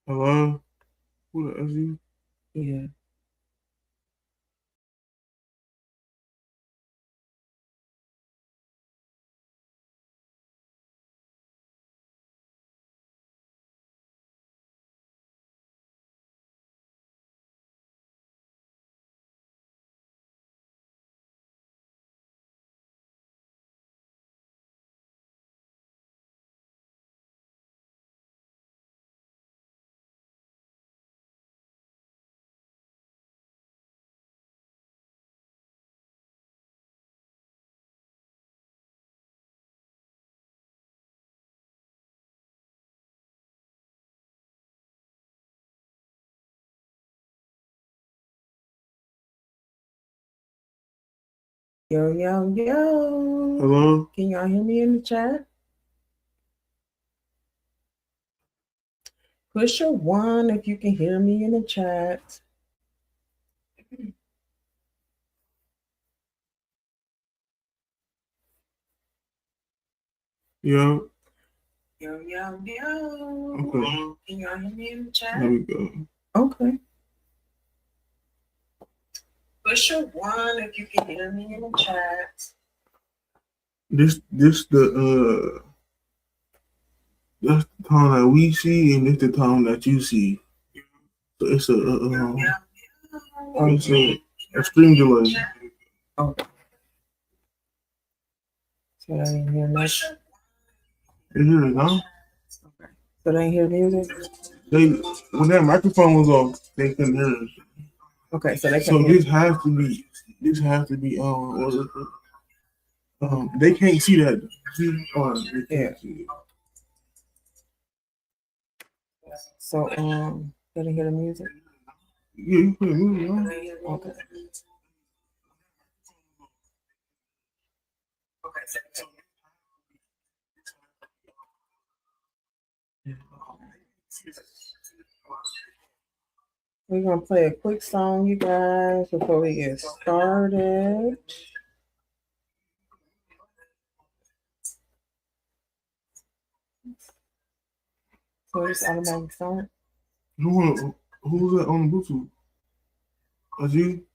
Hello? Who the SU? Yeah. Yo, yo, yo. Hello? Can y'all hear me in the chat? Push a 1 if you can hear me in the chat. Yo. Yo, yo, yo. Okay. Can y'all hear me in the chat? There we go. Okay. Push a 1 if you can hear me in the chat. This that's the tone that we see, and this the tone that you see. So it's it's a extreme delay. Okay. So I didn't hear much. You hear it now? Okay. So they hear music? When that microphone was off, they couldn't hear us. Okay, so they So can this has to be they can't see that. They can't see it. So they didn't hear the music? Yeah, you put music on. Okay. We're gonna play a quick song, you guys, before we get started. So it's automatic start. Who's that on the Bluetooth? Is you?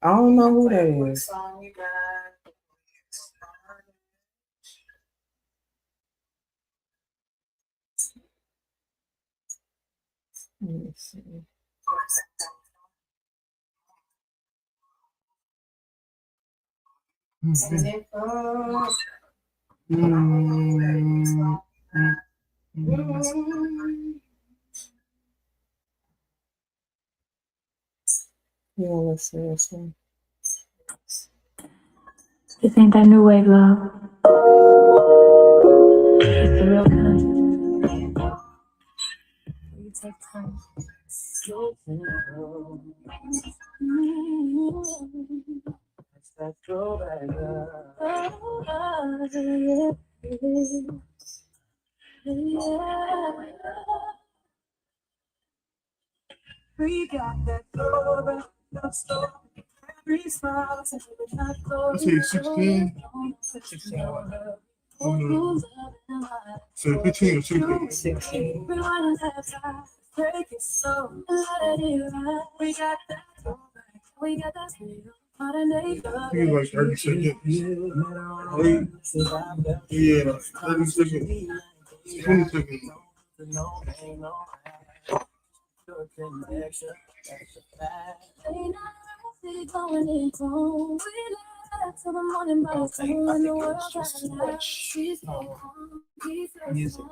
I don't know who that is. Let me see. Yeah, let's see this one. This ain't that new wave love. It's the real kind. You take time. Slow down. Let's go back up. We got that glory, love story. Every smile, Let's say 16. So 15 or 16. 16. We got that. We got that. He was like 30 seconds. Yeah, 30 seconds. 20 seconds. Music.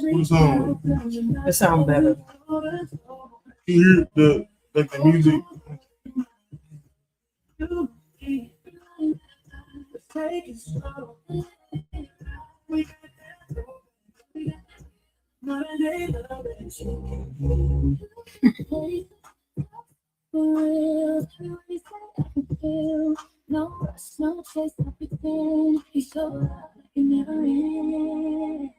What song? It sounds better. You hear the music. No rush, no chase, no pretend. You show up, you never end.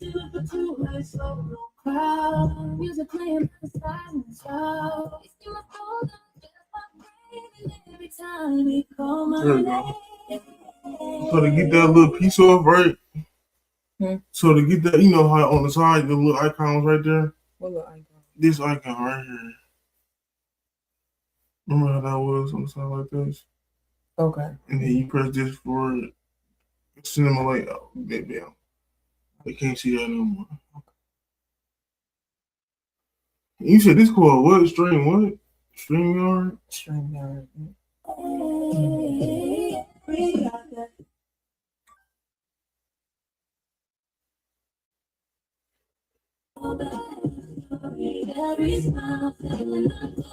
Do it for two ways, so no crowd. Music playing by the silent shout. It's still a cold, just my breathing every time we call my name. So to get that little piece off, right? Hmm. So to get that, you know how on the side the little icon was right there. What little icon? This icon right here. Remember how that was on the side like this? Okay. And then you press this for cinema layout. Bam. They can't see that no more. You said this called what? Stream what? StreamYard? StreamYard. Every smile, feeling the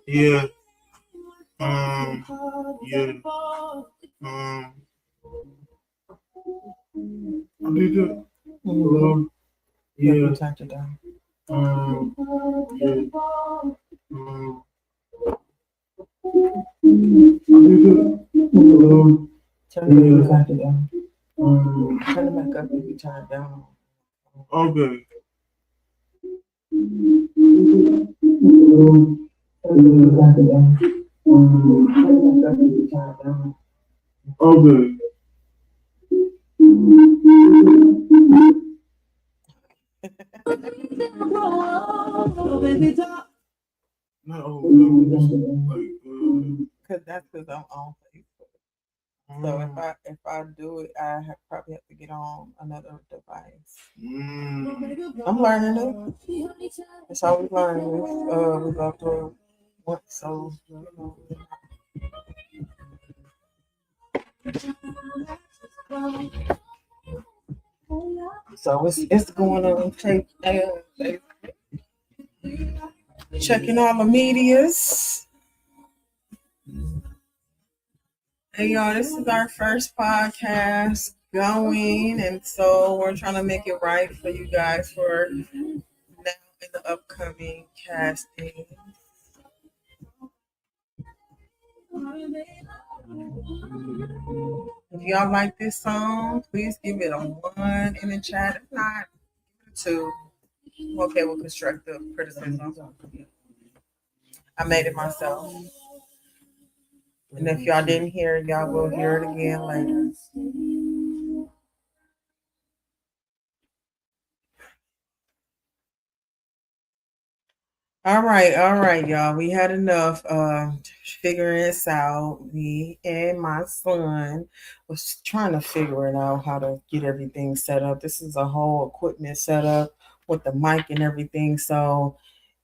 Yeah. Yeah. I did that. Yeah. Yeah. Turned it down. Yeah. I did that. Turn it down. Turn it back up if you turn it down. Okay. Okay. No, Cause that's because I'm on Facebook. So if I do it, probably have to get on another device. I'm learning it. That's how we learn. We go through once, so you know. So it's going on. Checking all the medias. Hey y'all, this is our first podcast going, and so we're trying to make it right for you guys for now in the upcoming casting. If y'all like this song, please give it a 1 in the chat. If not, give it a 2. I'm okay with constructive criticism. I made it myself. And if y'all didn't hear it, y'all will hear it again later. All right, y'all. We had enough figuring this out. Me and my son was trying to figure it out how to get everything set up. This is a whole equipment setup with the mic and everything. So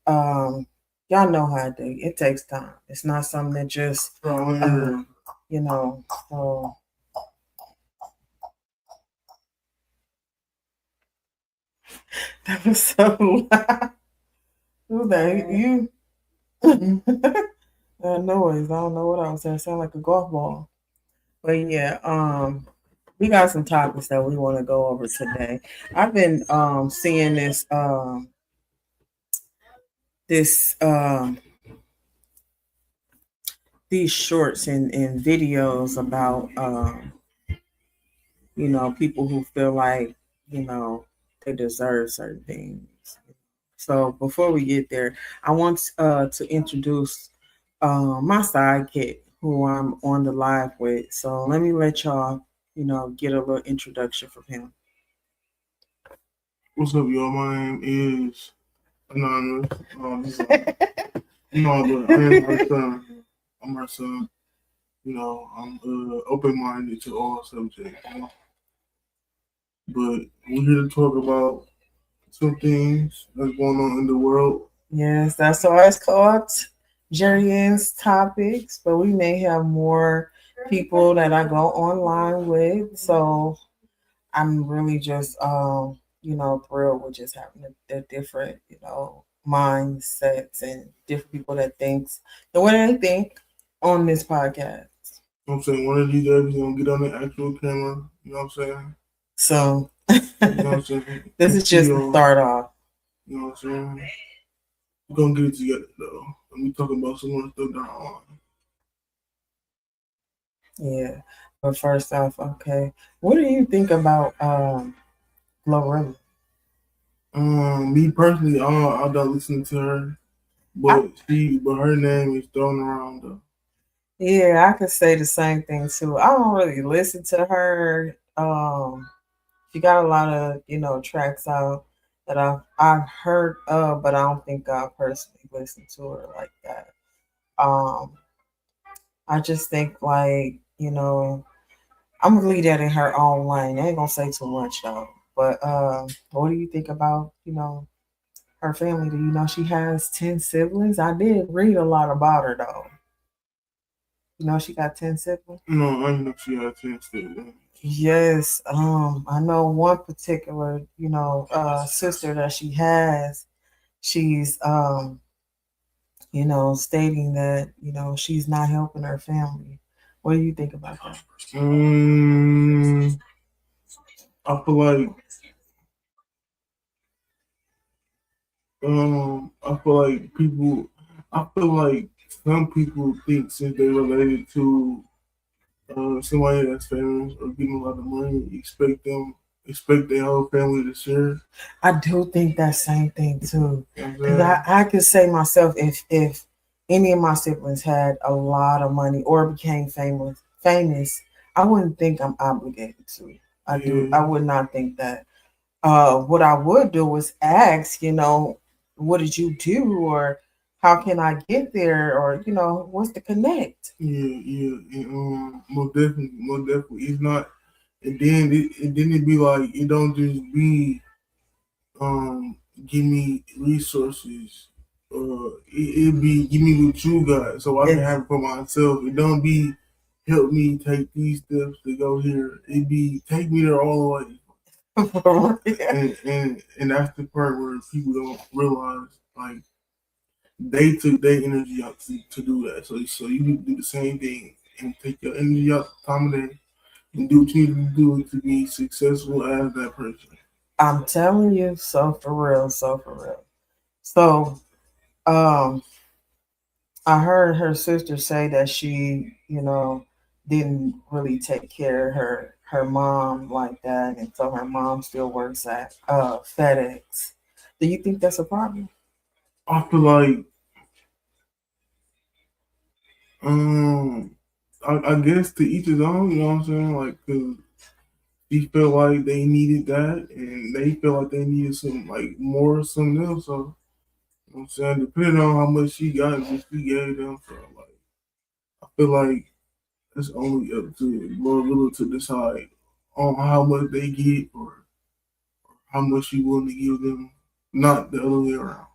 y'all know how I do. It takes time. It's not something that just you know. So that was so loud. Who's that? You? That noise. I don't know what I was saying. It sounded like a golf ball. But yeah, we got some topics that we want to go over today. I've been seeing these shorts and videos about people who feel like they deserve certain things. So before we get there, I want to introduce my sidekick who I'm on the live with. So let me let y'all get a little introduction from him. What's up, y'all? My name is Anonymous. I am her son. I'm her son. I'm open-minded to all subjects. But we're here to talk about some things that's going on in the world. Yes, that's why it's called Jerry Ann's Topics. But we may have more people that I go online with. So I'm really just thrilled with just having the different mindsets and different people that thinks the way they think on this podcast. I'm saying one of these days we're gonna get on the actual camera. You know what I'm saying? So you know what I'm saying? This is just the start off. You know what I'm saying? We're gonna get it together though. and we talking about some more stuff down the line. Yeah. But first off, okay. What do you think about Glorilla? Me personally, I don't listen to her, but her name is thrown around though. Yeah, I could say the same thing too. I don't really listen to her. She got a lot of, tracks out that I've heard of, but I don't think I personally listened to her like that. Um, I just think like, I'm gonna leave that in her own lane. I ain't gonna say too much though. But what do you think about, her family? Do you know she has 10 siblings? I did read a lot about her though. You know she got 10 siblings? No, I know she had 10 siblings. Yes. I know one particular, sister that she has. She's stating that, she's not helping her family. What do you think about that? I feel like I feel like some people think since they're related to somebody that's famous or getting a lot of money, expect their whole family to share. I do think that same thing too. Because Yeah. I could say myself, if any of my siblings had a lot of money or became famous, I wouldn't think I'm obligated to. I would not think that. What I would do is ask, what did you do, or how can I get there, or what's the connect? Yeah. And, most definitely. It's not, and then it be like it don't just be give me resources. It be give me what you got so I can have it for myself. It don't be help me take these steps to go here. It be take me there all the way. And that's the part where people don't realize like they took their energy out to do that. So you need to do the same thing and take your energy out time of day and do what you need to do to be successful as that person. I'm telling you, so for real. So, I heard her sister say that she, didn't really take care of her mom like that, and so her mom still works at FedEx. Do you think that's a problem? I feel like I guess to each his own, you know what I'm saying? Like, cause he felt like they needed that, and they felt like they needed some like more something else. So, you know what I'm saying, depending on how much she got, what she gave them. So, like, I feel like it's only up to Glorilla to decide on how much they get or how much you willing to give them, not the other way around.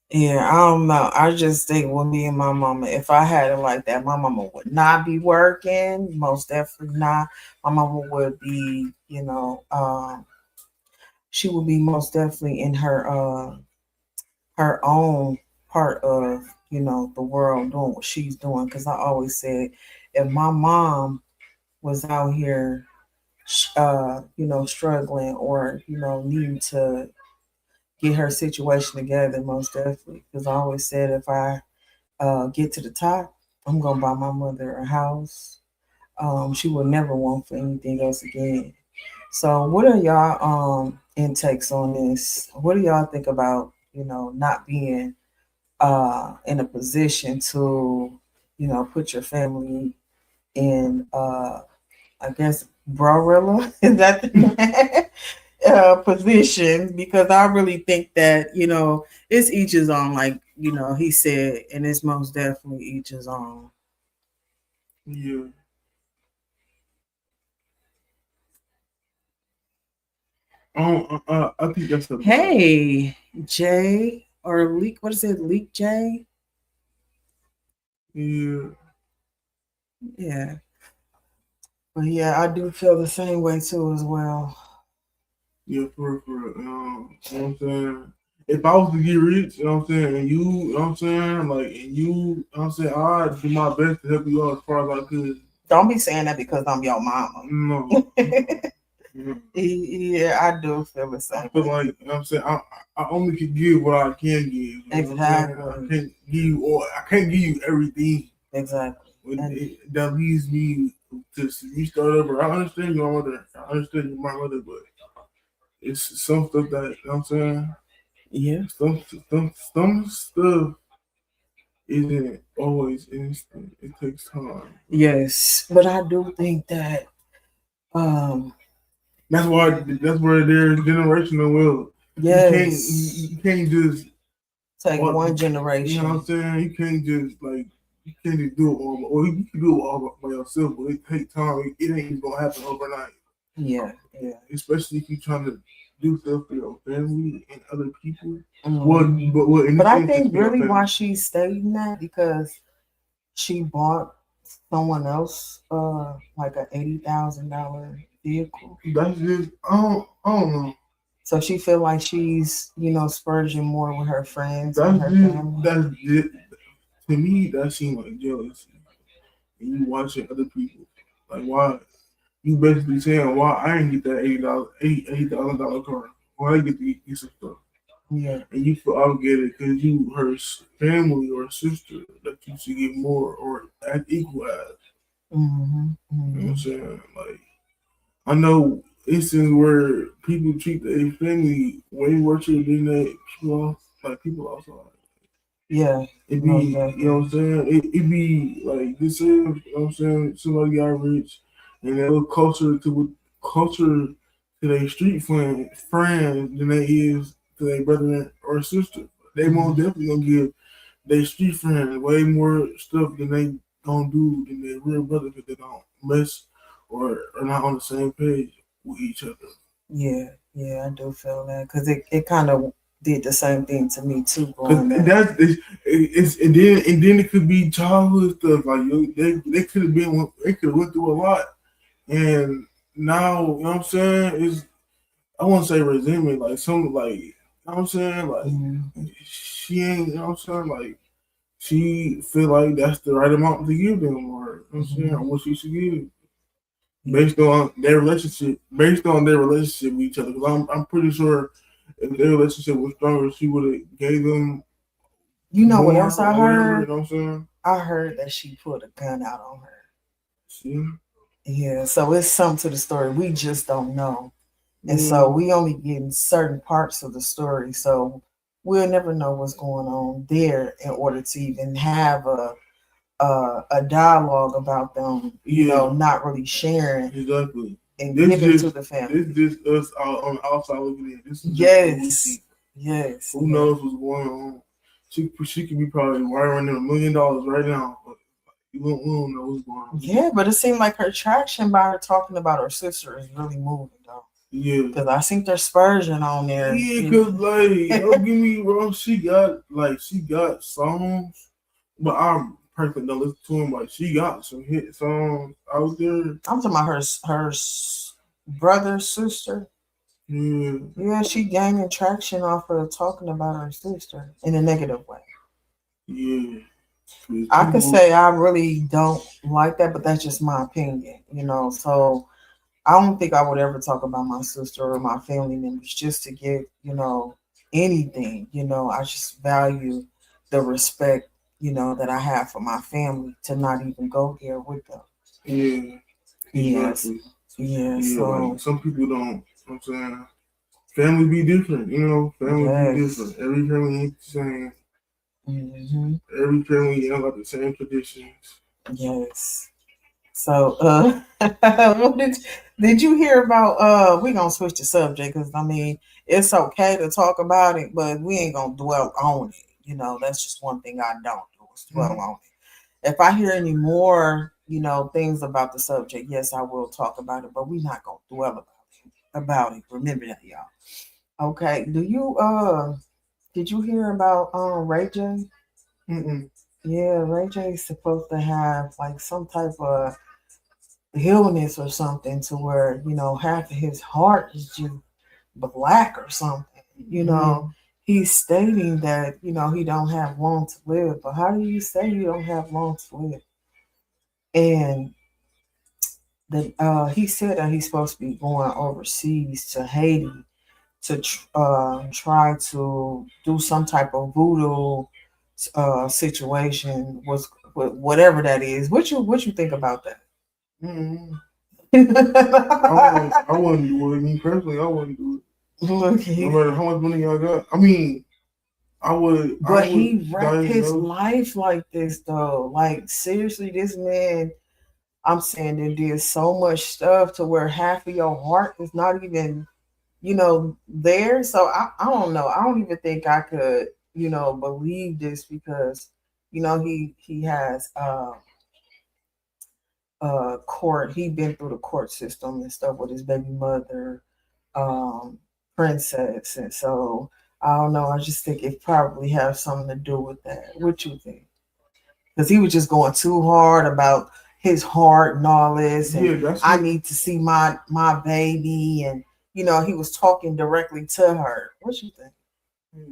Yeah, I don't know. I just think with me and my mama, if I had it like that, my mama would not be working. Most definitely not. My mama would be, she would be most definitely in her own part of, the world doing what she's doing. Because I always said, if my mom was out here, struggling or needing to get her situation together, most definitely. Because I always said, if I get to the top, I'm gonna buy my mother a house. She will never want for anything else again. So, what are y'all intakes on this? What do y'all think about not being in a position to put your family in I guess Brorilla is that the position? Because I really think that it's each his own, like he said, and it's most definitely each his own. Yeah. I think that's the Hey, Jay or Leak, what is it? Leak Jay? yeah. Yeah. But yeah, I do feel the same way too as well. Yeah, for real. You know what I'm saying? If I was to get rich, you know what I'm saying, and you know what I'm saying, like, and you know what I'm saying, I'd do my best to help you out as far as I could. Don't be saying that because I'm your mama. No. Yeah, I do feel the I same. feel like, you know what I'm saying, I only can give what I can give. You know what I'm saying? Exactly. I can't give you all. I can't give you everything. Exactly. And That leads me to restart over. I understand your mother. I understand your mother, but it's some stuff that, you know what I'm saying. yeah, Some stuff isn't always instant. It takes time. yes, but I do think that um That's why. That's where there's generational wealth. yes, You can't just take what one you know what I'm generation. saying. You can't just like you can't just do it all. Or you can do it all by yourself, but it takes time. It ain't even gonna happen overnight. Yeah, yeah. Especially if you're trying to do stuff for your family and other people. Mhm. Well, in But this I instance, think for your really why family. she's stating that because she bought someone else like a $80,000 vehicle. That's just I don't know. So she feel like she's, spurging more with her friends and That's her just family. that's just, to me that seems like jealousy. And you watching other people like why you basically saying why I ain't get that $80,000 car. Why I get to get some stuff. Yeah. And you feel obligated because you her family or sister that you should get more or act equal as. Mm-hmm. You know what I'm Mm-hmm. saying? Like I know instances where people treat their family way worse than they people outside. Yeah. It Most be, you know what definitely. I'm saying? It be like this is, you know what I'm saying? Somebody got rich and they look closer to their street friend than they is to their brother or sister. They most Mhm. definitely gonna give their street friend way more stuff than they gonna do than their real brother because they don't mess or are not on the same page with each other. Yeah. Yeah, I do feel that because it kind of did the same thing to me too Cause growing up. it's and then it could be childhood stuff like they could have been they could have went through a lot and now you know what I'm saying is I won't say resentment like some like you know what I'm saying like Mhm. she ain't you know what I'm saying like she feel like that's the right amount to give them or you know what I'm saying or Mhm. what she should give Yeah. based on their relationship with each other because I'm pretty sure if their relationship was stronger she would have gave them You know what more else or I whatever, you heard? know what I'm saying? I heard that she put a gun out on her. See? Yeah, so it's something to the story we just don't know. And so Yeah. we only getting certain parts of the story. So we'll never know what's going on there in order to even have a dialogue about them, Yeah, not really sharing exactly. and This giving to just the this family. just us out on the outside looking in. This is just what we Yes. see. Yes. Who Yes. knows what's going on? She could be probably wiring in $1 million right now, but we don't know what's going on. Yeah, but it seemed like her traction by her talking about her sister is really moving though. Yeah. Because I think there's Spurgeon on there. Yeah, cause like don't get me wrong, she got songs, but I personally don't listen to them. Like she got some hit songs out there. I'm talking about her brother, sister. Yeah, Yeah, she gaining traction off of talking about her sister in a negative way. yeah. 'Cause I could people, say I really don't like that, but that's just my opinion. So I don't think I would ever talk about my sister or my family members just to get anything. I just value the respect that I have for my family to not even go there with them. yeah, Yes. exactly. Yeah. Yeah, like So some people don't. You know what I'm saying family be different. You know, family be yes. different. Every family ain't the same. Hmm. Every family ain't got the same traditions. Yes. So, what did you hear about? We gonna switch the subject because I mean it's okay to talk about it, but we ain't gonna dwell on it. That's just one thing I don't do is dwell Mhm. on it. If I hear any more things about the subject, yes, I will talk about it, but we're not gonna dwell about it. Remember that, y'all. Okay. Did you hear about Ray J? Mm-mm. Yeah, Ray J is supposed to have like some type of illness or something to where half of his heart is just black or something. You know, Mhm. he's stating that he don't have long to live. But how do you say you don't have long to live? And that he said that he's supposed to be going overseas to Haiti to try to do some type of voodoo situation was whatever that is. What you think about that? Mm-hmm. Look, I wouldn't do it. Me personally, I wouldn't do it. No he, matter how much money y'all got. I mean, I would. I but would he wrecked his diagnose. life like this though. Like seriously, this man, I'm saying they did so much stuff to where half of your heart is not even, there. So I don't know. I don't even think I could, believe this because, he has court. He been through the court system and stuff with his baby mother, um, princess, and so I don't know. I just think it probably has something to do with that. What you think? Because he was just going too hard about his heart and all this, and Yeah, that's I what. need to see my baby, and he was talking directly to her. What you think? That's,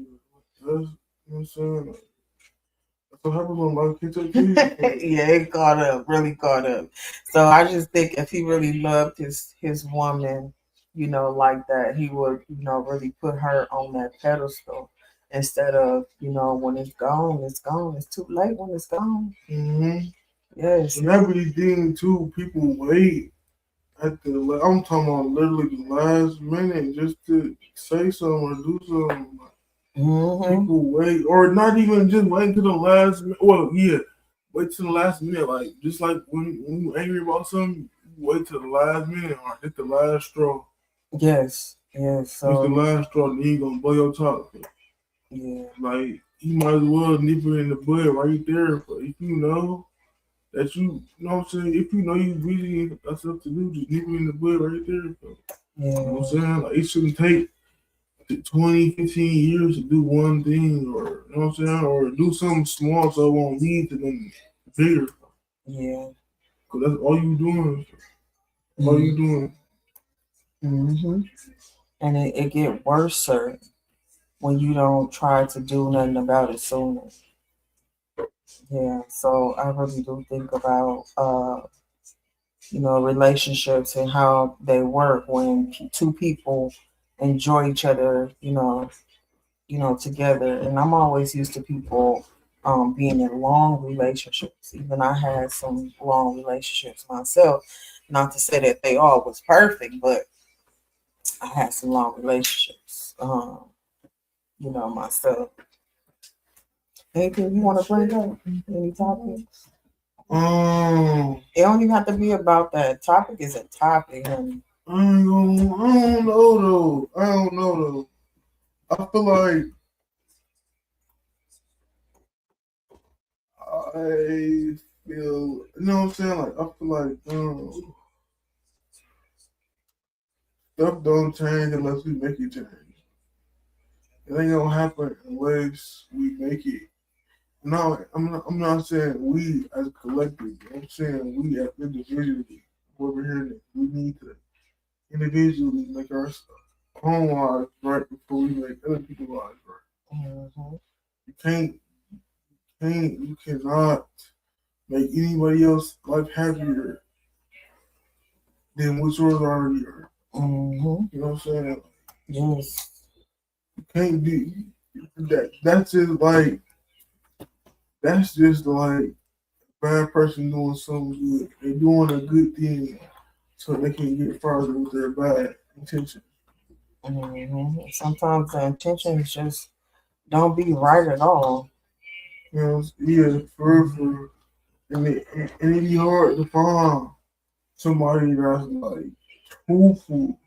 you know what I'm saying. That's what happens when life gets up to you. Yeah, it caught up, really caught up. So I just think if he really loved his woman, like that, he would, really put her on that pedestal instead of, when it's gone, it's gone. It's too late when it's gone. Mm-hmm. Yes. And every thing too, people wait at the. I'm talking about literally the last minute just to say something or do something. Mm-hmm. People wait, or not even just wait to the last. Well, yeah, wait to the last minute. Like just like when you angry about something, you wait to the last minute or hit the last straw. Yes. Yes. It's the So last straw, then you gonna blow your top. yeah. Like you might as well nip it in the bud right there. But if you know that you know what I'm saying, if you know you really got stuff to do, just nip it in the bud right there. So, you know what I'm Yeah. saying? Like it shouldn't take 20, 15 years to do one thing, or you know what I'm saying, or do something small so it won't lead to them bigger. Yeah. Cause that's all you doing. All Mm-hmm. you doing. And it get worse, sir, when you don't try to do nothing about it sooner. Yeah, so I really do think about relationships and how they work when two people enjoy each other, together. And I'm always used to people being in long relationships. Even I had some long relationships myself. Not to say that they all was perfect, but I had some long relationships. Myself. Anything you want to bring up? Any topics? It don't even have to be about that. Topic is a topic, honey. I don't know though. I don't know though. I feel like I feel, you know what I'm saying? Like I feel like stuff don't change unless we make it change. It ain't gonna happen unless we make it. No, I'm not saying we as a collective. I'm saying we as individually. Over here, we need to individually make our own lives right before we make other people's lives right. Mm-hmm. You you cannot make anybody else life happier than what yours already are. Mm-hmm. You know what I'm saying? Yes. You can't do that. That's just like bad person doing something good. They're doing a good thing so they can get further with their bad intention. Mm-hmm. Sometimes the intentions just don't be right at all. You know, yeah, for and it be hard to find somebody that's like truthful,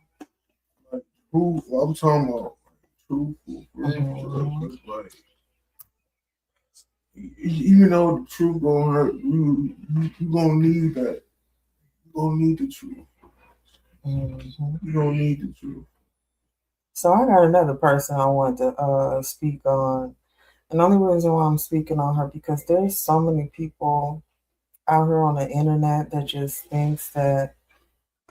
like truthful. I'm talking about truthful, Mm-hmm. like even though the truth gonna hurt, you gonna need that. You gonna need the truth. Mm-hmm. You gonna need the truth. So I got another person I want to speak on. And the only reason why I'm speaking on her because there's so many people out here on the internet that just thinks that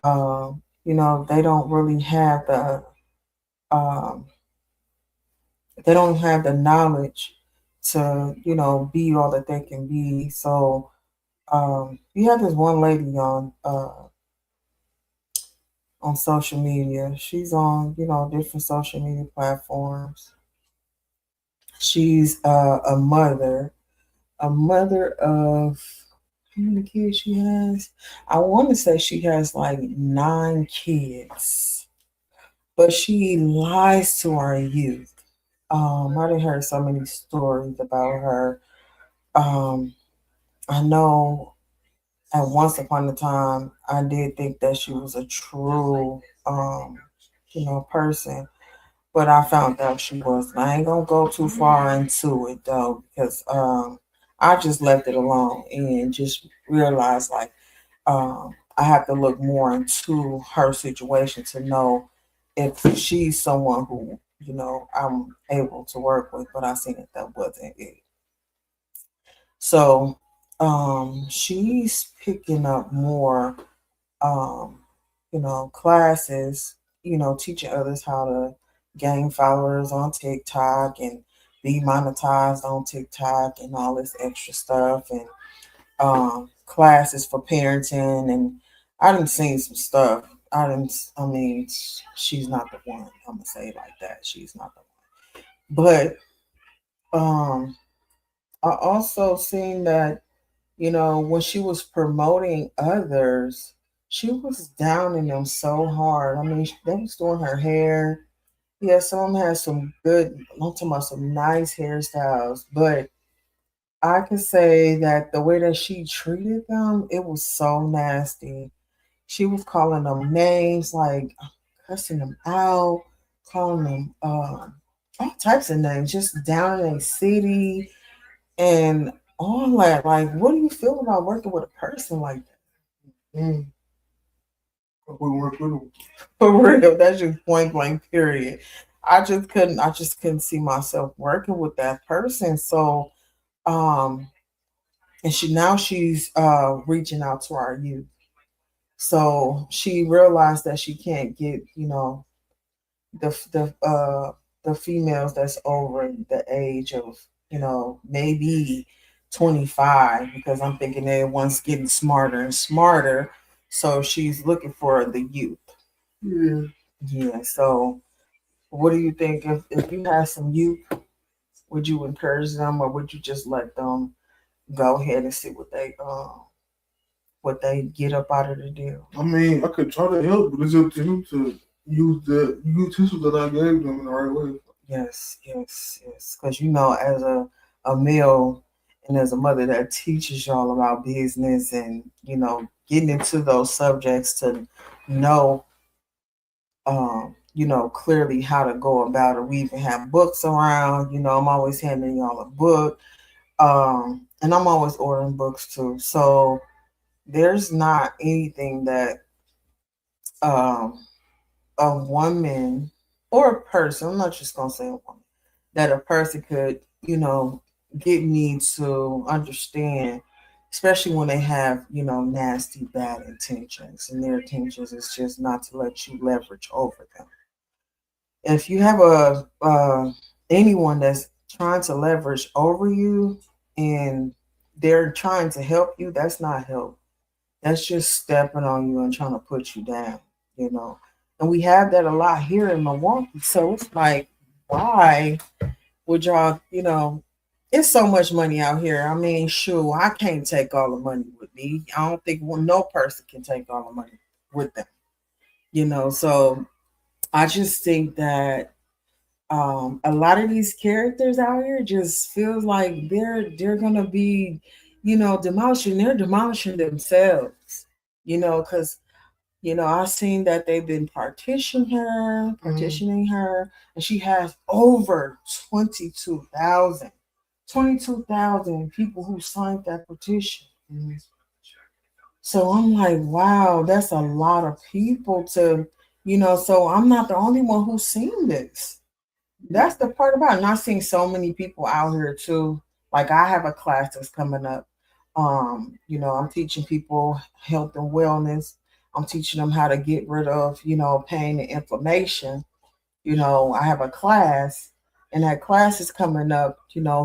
they don't really have um, the knowledge to be all that they can be. So you have this one lady on on social media. She's on, different social media platforms. She's a mother of how many kids she has? I want to say she has like 9 kids, but she lies to our youth. I done heard so many stories about her. Um, I know at once upon a time, I did think that she was a true, person, but I found out she wasn't. I ain't gonna go too far into it though, because I just left it alone and just realized like I have to look more into her situation to know if she's someone who I'm able to work with. But I seen that wasn't it. So she's picking up more um, classes, teaching others how to gain followers on TikTok and be monetized on TikTok and all this extra stuff and classes for parenting. And I done seen some stuff. I mean, she's not the one. I'm gonna say it like that. She's not the one. But I also seen that when she was promoting others, she was downing them so hard. I mean, they was doing her hair. Yeah, some of them had some good, I'm talking about some nice hairstyles, but I can say that the way that she treated them, it was so nasty. She was calling them names, like cussing them out, calling them all types of names, just down in a city and all that. Like, what do you feel about working with a person like that? We work with them. For real, that's just point blank. Period. I just couldn't see myself working with that person. So, um, and she's reaching out to our youth. So she realized that she can't get the the uh the females that's over the age of maybe 25 because I'm thinking they're once getting smarter and smarter. So she's looking for the youth. Yeah. Yeah. So what do you think if you had some youth? Would you encourage them or would you just let them go ahead and see what they get up out of the deal? I mean, I could try to help, but it's up to him to use the utensils that I gave them in the right way. Yes, yes, yes. Because as a male and as a mother that teaches y'all about business and getting into those subjects to know clearly how to go about it. We even have books around. I'm always handing y'all a book. And I'm always ordering books too. So there's not anything that um a woman or a person, I'm not just gonna say a woman, that a person could, get me to understand, especially when they have, nasty bad intentions and their intentions is just not to let you leverage over them. If you have a anyone that's trying to leverage over you and they're trying to help you, that's not help. That's just stepping on you and trying to put you down, you know. And we have that a lot here in Milwaukee. So it's like, why would y'all, it's so much money out here. I mean, sure, I can't take all the money with me. I don't think no person can take all the money with them, So I just think that a lot of these characters out here just feels like they're gonna be, demolishing. They're demolishing themselves, because I've seen that they've been partitioning her, and she has over 22,000 people who signed that petition. So I'm like, wow, that's a lot of people to, so I'm not the only one who's seen this. That's the part about it. And I've seen so many people out here too. Like I have a class that's coming up. I'm teaching people health and wellness. I'm teaching them how to get rid of, pain and inflammation. I have a class and that class is coming up,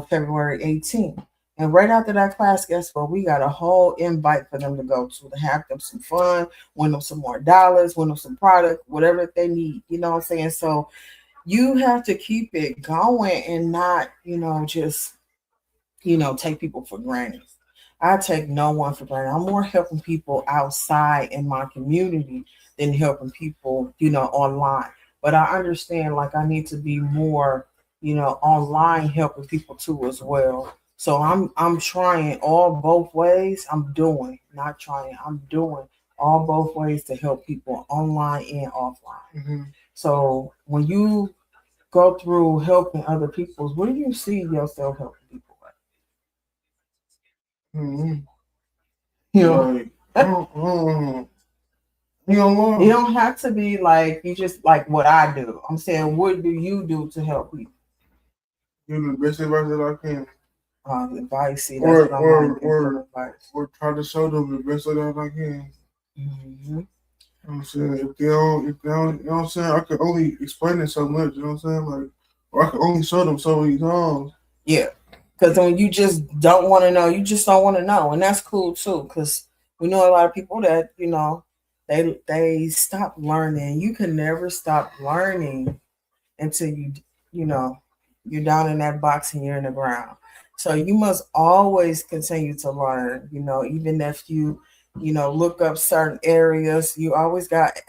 February 18th. And right after that class, guess what? We got a whole invite for them to go to have them some fun, win them some more dollars, win them some product, whatever they need. You know what I'm saying? So you have to keep it going and not, just, take people for granted. I take no one for granted. I'm more helping people outside in my community than helping people, online. But I understand like I need to be more, online helping people too as well. So I'm trying all both ways. Not trying, I'm doing all both ways to help people online and offline. Mm-hmm. So when you go through helping other people, what do you see yourself helping people with? Mm-hmm. You know, Like, you know it don't have to be like you just like what I do. I'm saying, what do you do to help people? give the best advice that I can. Advice, see, Or- that's what I'm or- looking or- for, advice. Or try to show them the best that I can. Mm-hmm. You know what I'm saying? If they don't, you know what I'm saying? I can only explain it so much, you know what I'm saying? Like, or I can only show them so many times. Yeah, because when you just don't want to know, you just don't want to know, and that's cool too. Because we know a lot of people that they stop learning. You can never stop learning until you're down in that box and you're in the ground. So you must always continue to learn. Even if you look up certain areas, you always got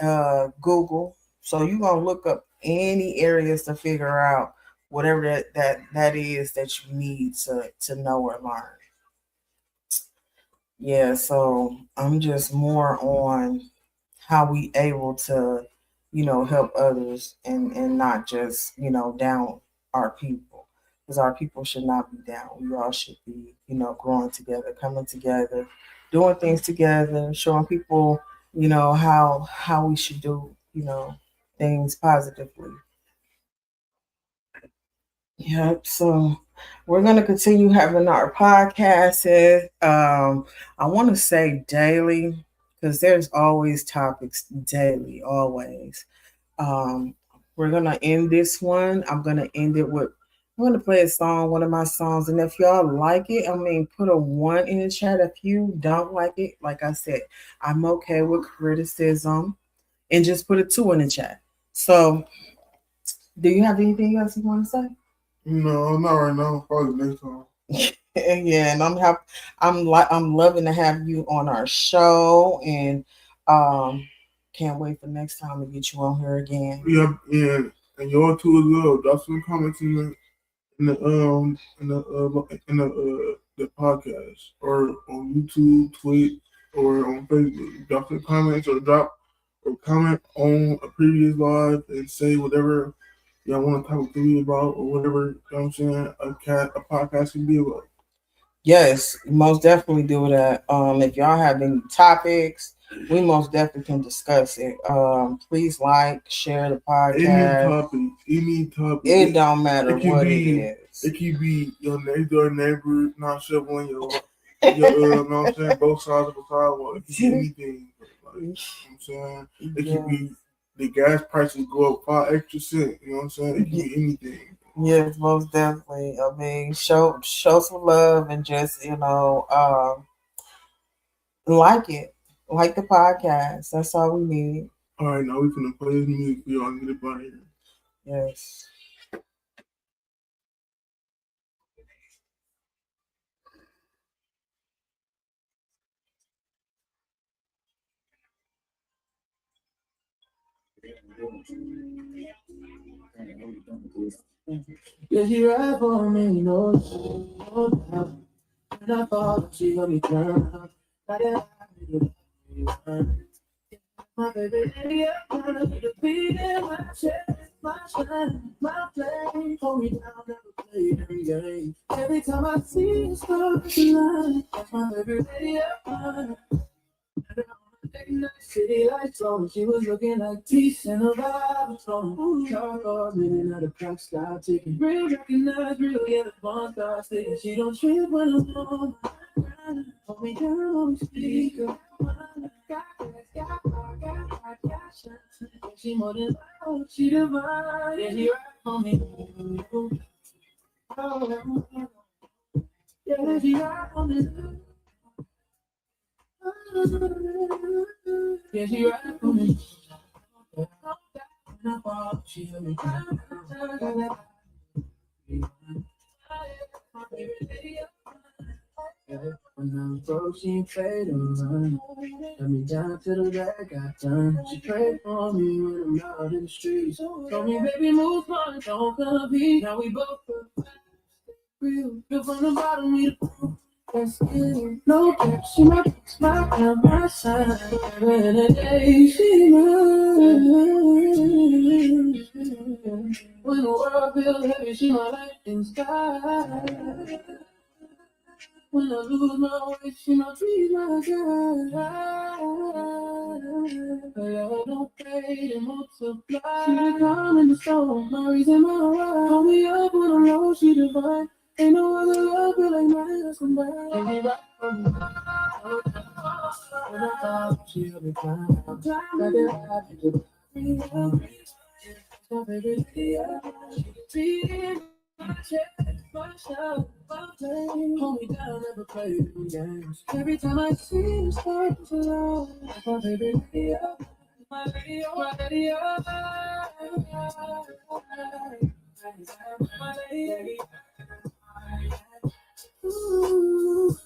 Google. So you're gonna look up any areas to figure out whatever that is that you need to know or learn. Yeah, so I'm just more on how we able to, help others and not just, down our people. Because our people should not be down. We all should be, growing together, coming together, doing things together, showing people, how we should do, things positively. Yep. So we're going to continue having our podcasts. I want to say daily because there's always topics daily, always. Um, we're going to end this one. I'm going to end it with, I'm going to play a song, one of my songs. And if y'all like it, put a one in the chat. If you don't like it, like I said, I'm okay with criticism and just put a two in the chat. So, do you have anything else you want to say? No, not right now. Probably next time. Yeah, and I'm loving to have you on our show, and can't wait for next time to get you on here again. Yeah, and y'all too as well. Drop some comments in the podcast or on YouTube, Twitch, or on Facebook. Drop some comments or comment on a previous live and say whatever y'all want to talk to me about or whatever, you know what I'm saying, a podcast can be about. Yes, most definitely do that. If y'all have any topics, we most definitely can discuss it. Please share the podcast. Any topic. It don't matter what it is. It could be your next door neighbor not shoveling your you know what I'm saying, both sides of the sidewalk. It could be anything. Like, you know what I'm saying? It could be the gas prices go up 5 extra cents. You know what I'm saying? It could be anything. Yes, most definitely. Show some love and just like it, like the podcast. That's all we need. All right, now we finna play this music for y'all and get it out of here. Yes. Yeah, she right for me, no doubt. And I thought she gonna be turned up. Now that I knew that my baby, yeah, I'm gonna be in my chest, my shine, my flame. Hold me down, never play every game. Every time I see you start to line, that's my baby, yeah. City lights on, she was looking like peace and a vibe was flowing. Car living out of crack sky, taking real, recognize real, yeah, the bond starts sticking. She don't trip when I'm on my grind. Hold me down on the speaker. She more than loud, she divine, yeah, she right for me. Yeah, she ride for me. Yeah, she ride for me. When I fall, she hear me cry. When I'm broke, she paid to run. Got me down to the back, got done. She prayed for me when I'm out in the streets. Told me, baby, move on, don't compete. Now we both real from the bottom, we the proof. That's it. No cap, she my spot on my side. Every day, she mine. When the world feels heavy, she my light and sky. When I lose my way, she my trees, my guide. I don't pay to multiply. She the calm in the storm, my reason, my ride. Hold me up when I'm low, she divine. Ain't no other love feel like mine, that's combined. Baby, right from me. When I fall, she help me climb. Got that high, she do. My baby, yeah. She in my chest, my shout, my flame. Hold me down, never play them games. Every time I see you start to love, my baby, yeah. My radio, my radio. My lady. Ooh.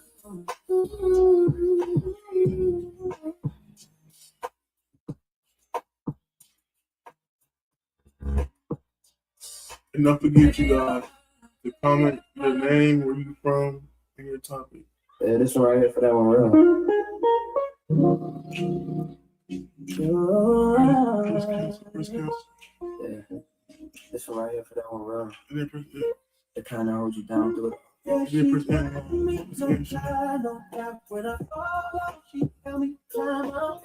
And don't forget, you guys, to comment your name, where you from, and your topic. Yeah, this one right here for that one, real. Yeah, this one right here for that one, real. It kind of holds you down through it. Yeah, she tell me, don't try, don't doubt when I fall, she tell me, climb up.